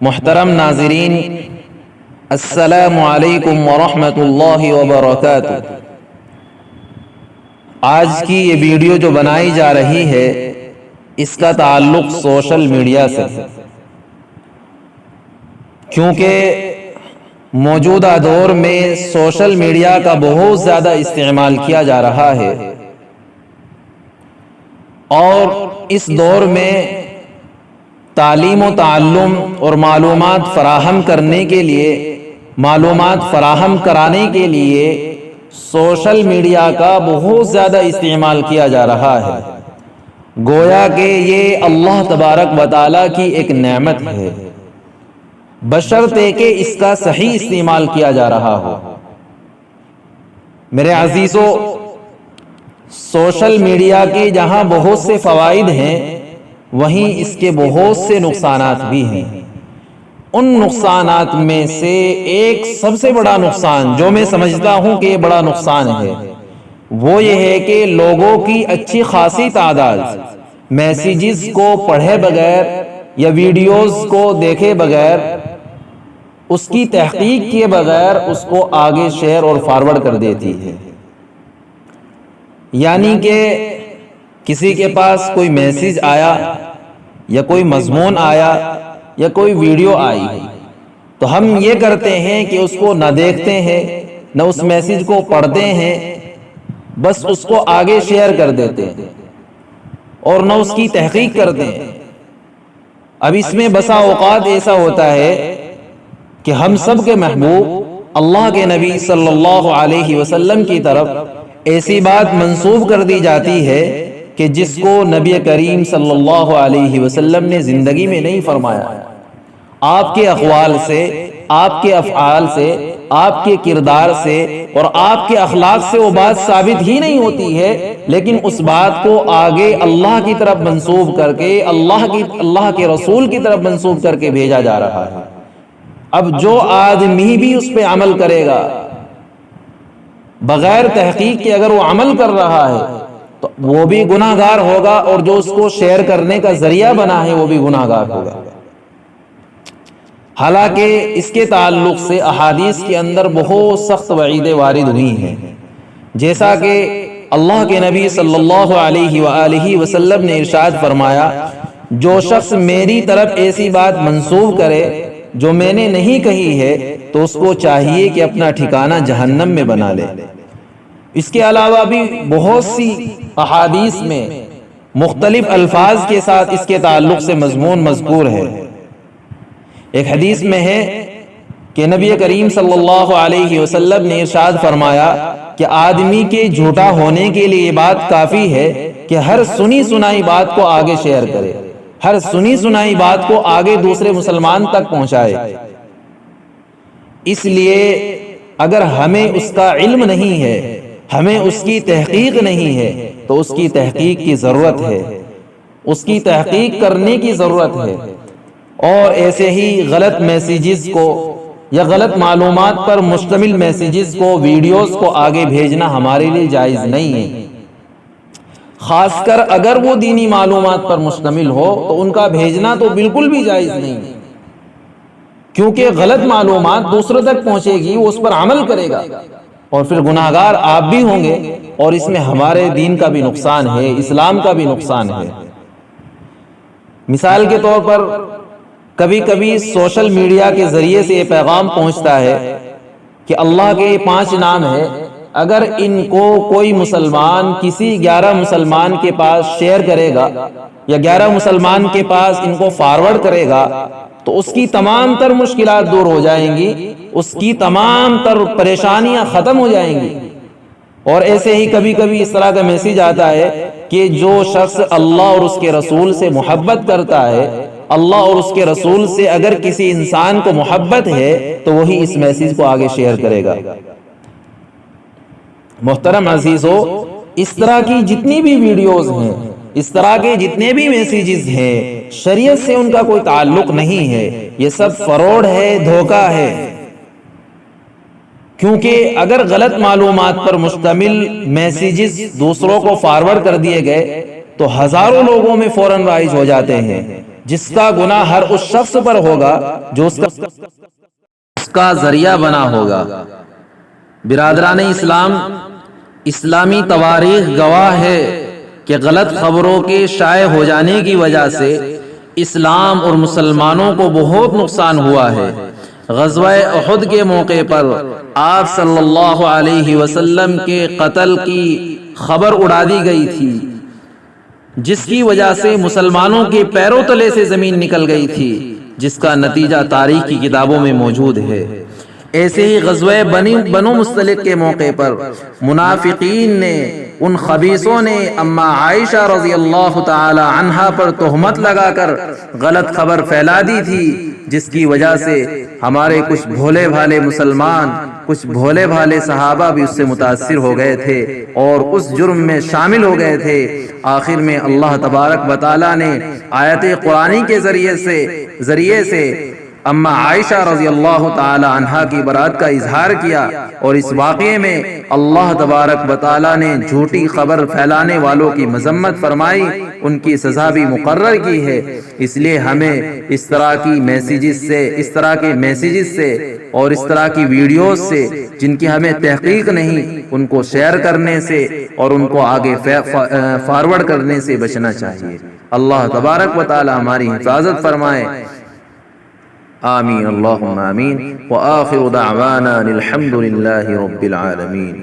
محترم ناظرین، السلام علیکم ورحمۃ اللہ وبرکاتہ۔ آج کی یہ ویڈیو جو بنائی جا رہی ہے اس کا تعلق سوشل میڈیا سے، کیونکہ موجودہ دور میں سوشل میڈیا کا بہت زیادہ استعمال کیا جا رہا ہے، اور اس دور میں تعلیم و تعلم اور معلومات فراہم کرنے کے لیے، معلومات فراہم کرانے کے لیے سوشل میڈیا کا بہت زیادہ استعمال کیا جا رہا ہے، گویا کہ یہ اللہ تبارک و تعالیٰ کی ایک نعمت ہے، بشرطے کہ اس کا صحیح استعمال کیا جا رہا ہو۔ میرے عزیزو، سوشل میڈیا کے جہاں بہت سے فوائد ہیں وہیں اس کے بہت سے نقصانات بھی ہیں۔ ان نقصانات میں سے ایک سب سے بڑا نقصان جو میں سمجھتا ہوں کہ یہ بڑا نقصان ہے، وہ یہ ہے کہ لوگوں کی اچھی خاصی تعداد میسیجز کو پڑھے بغیر یا ویڈیوز کو دیکھے بغیر، اس کی تحقیق کیے بغیر اس کو آگے شیئر اور فارورڈ کر دیتی ہے۔ یعنی کہ کسی کے پاس کوئی میسیج آیا یا کوئی مضمون آیا یا کوئی ویڈیو آئی تو ہم یہ کرتے ہیں کہ اس کو نہ دیکھتے ہیں، نہ اس میسیج کو پڑھتے ہیں، بس اس کو آگے شیئر کر دیتے ہیں اور نہ اس کی تحقیق کرتے ہیں۔ اب اس میں بسا اوقات ایسا ہوتا ہے کہ ہم سب کے محبوب اللہ کے نبی صلی اللہ علیہ وسلم کی طرف ایسی بات منسوب کر دی جاتی ہے کہ جس کو نبی کریم صلی اللہ علیہ وسلم نے زندگی میں نہیں فرمایا۔ آپ کے اقوال سے، آپ کے افعال سے، آپ کے کردار سے اور آپ کے اخلاق سے وہ بات ثابت ہی نہیں ہوتی ہے، لیکن اس بات کو آگے اللہ کی طرف منسوب کر کے، اللہ کے رسول کی طرف منسوب کر کے بھیجا جا رہا ہے۔ اب جو آدمی بھی اس پہ عمل کرے گا بغیر تحقیق کے، اگر وہ عمل کر رہا ہے تو وہ بھی گناہ گار ہوگا، اور جو اس کو شیئر کرنے کا ذریعہ بنا ہے وہ بھی گناہ گار ہوگا۔ حالانکہ اس کے تعلق سے احادیث کے اندر بہت سخت وعیدیں وارد ہوئی ہیں، جیسا کہ اللہ کے نبی صلی اللہ علیہ وآلہ وسلم نے ارشاد فرمایا، جو شخص میری طرف ایسی بات منسوب کرے جو میں نے نہیں کہی ہے تو اس کو چاہیے کہ اپنا ٹھکانہ جہنم میں بنا لے۔ اس کے علاوہ بھی بہت سی احادیث میں مختلف الفاظ کے ساتھ اس کے تعلق سے مضمون مذکور ہے۔ ایک حدیث میں ہے کہ نبی کریم صلی اللہ علیہ وسلم نے ارشاد فرمایا کہ آدمی کے جھوٹا ہونے کے لیے یہ بات کافی ہے کہ ہر سنی سنائی بات کو آگے شیئر کرے، ہر سنی سنائی بات کو آگے دوسرے مسلمان تک پہنچائے۔ اس لیے اگر ہمیں اس کا علم نہیں ہے، ہمیں اس کی تحقیق نہیں ہے تو اس کی تحقیق کی ضرورت ہے، اس کی تحقیق کرنے کی ضرورت ہے۔ اور ایسے ہی غلط میسیجز کو یا غلط معلومات پر مشتمل میسیجز کو، ویڈیوز کو آگے بھیجنا ہمارے لیے جائز نہیں ہے، خاص کر اگر وہ دینی معلومات پر مشتمل ہو تو ان کا بھیجنا تو بالکل بھی جائز نہیں ہے، کیونکہ غلط معلومات دوسروں تک پہنچے گی، وہ اس پر عمل کرے گا اور پھر گناہ گار آپ بھی ہوں گے، اور اس میں ہمارے دین کا بھی نقصان ہے، اسلام کا بھی نقصان ہے۔ مثال کے طور پر کبھی کبھی سوشل میڈیا کے ذریعے سے یہ پیغام پہنچتا ہے کہ اللہ کے 5 نام ہے، اگر ان کو کوئی مسلمان کسی 11 مسلمان کے پاس شیئر کرے گا یا 11 مسلمان کے پاس ان کو فارورڈ کرے گا تو اس کی تمام تر مشکلات دور ہو جائیں گی، اس کی تمام تر پریشانیاں ختم ہو جائیں گی۔ اور ایسے ہی کبھی کبھی اس طرح کا میسیج آتا ہے کہ جو شخص اللہ اور اس کے رسول سے محبت کرتا ہے، اللہ اور اس کے رسول سے اگر کسی انسان کو محبت ہے تو وہی اس میسیج کو آگے شیئر کرے گا۔ محترم عزیزو، اس طرح کی جتنی بھی ویڈیوز ہیں، اس طرح کے جتنے بھی میسیجز ہیں، شریعت سے ان کا کوئی تعلق نہیں ہے، یہ سب فراڈ ہے، دھوکہ ہے۔ کیونکہ اگر غلط معلومات پر مشتمل میسیجز دوسروں کو فارورڈ کر دیے گئے تو ہزاروں لوگوں میں فوراً رائج ہو جاتے ہیں، جس کا گناہ ہر اس شخص پر ہوگا جو اس کا ذریعہ بنا ہوگا۔ برادران اسلام، اسلامی تواریخ گواہ ہے کہ غلط خبروں کے شائع ہو جانے کی وجہ سے اسلام اور مسلمانوں کو بہت نقصان ہوا ہے۔ غزوہ احد کے موقع پر آپ صلی اللہ علیہ وسلم کے قتل کی خبر اڑا دی گئی تھی، جس کی وجہ سے مسلمانوں کے پیروں تلے سے زمین نکل گئی تھی، جس کا نتیجہ تاریخ کی کتابوں میں موجود ہے۔ ایسے ہی غزوہ بنو مستلق کے موقع پر منافقین نے، ان خبیثوں نے اما عائشہ رضی اللہ تعالی عنہا پر تہمت لگا کر غلط خبر پھیلا دی تھی، جس کی وجہ سے ہمارے کچھ بھولے بھالے مسلمان، کچھ بھولے بھالے صحابہ بھی اس سے متاثر ہو گئے تھے اور اس جرم میں شامل ہو گئے تھے۔ آخر میں اللہ تبارک و تعالی نے آیت قرآنی کے ذریعے سے اما عائشہ رضی اللہ تعالی عنہا کی برات کا اظہار کیا، اور اس واقعے میں اللہ تبارک و تعالی نے جھوٹی خبر پھیلانے والوں کی مذمت فرمائی، ان کی سزا بھی مقرر کی ہے۔ اس لیے ہمیں اس طرح کے میسیجز سے اور اس طرح کی ویڈیوز سے جن کی ہمیں تحقیق نہیں، ان کو شیئر کرنے سے اور ان کو آگے فارورڈ کرنے سے بچنا چاہیے۔ اللہ تبارک و تعالی ہماری حفاظت فرمائے۔ آمین اللہم آمین، وآخر دعوانا الحمد للہ رب العالمین۔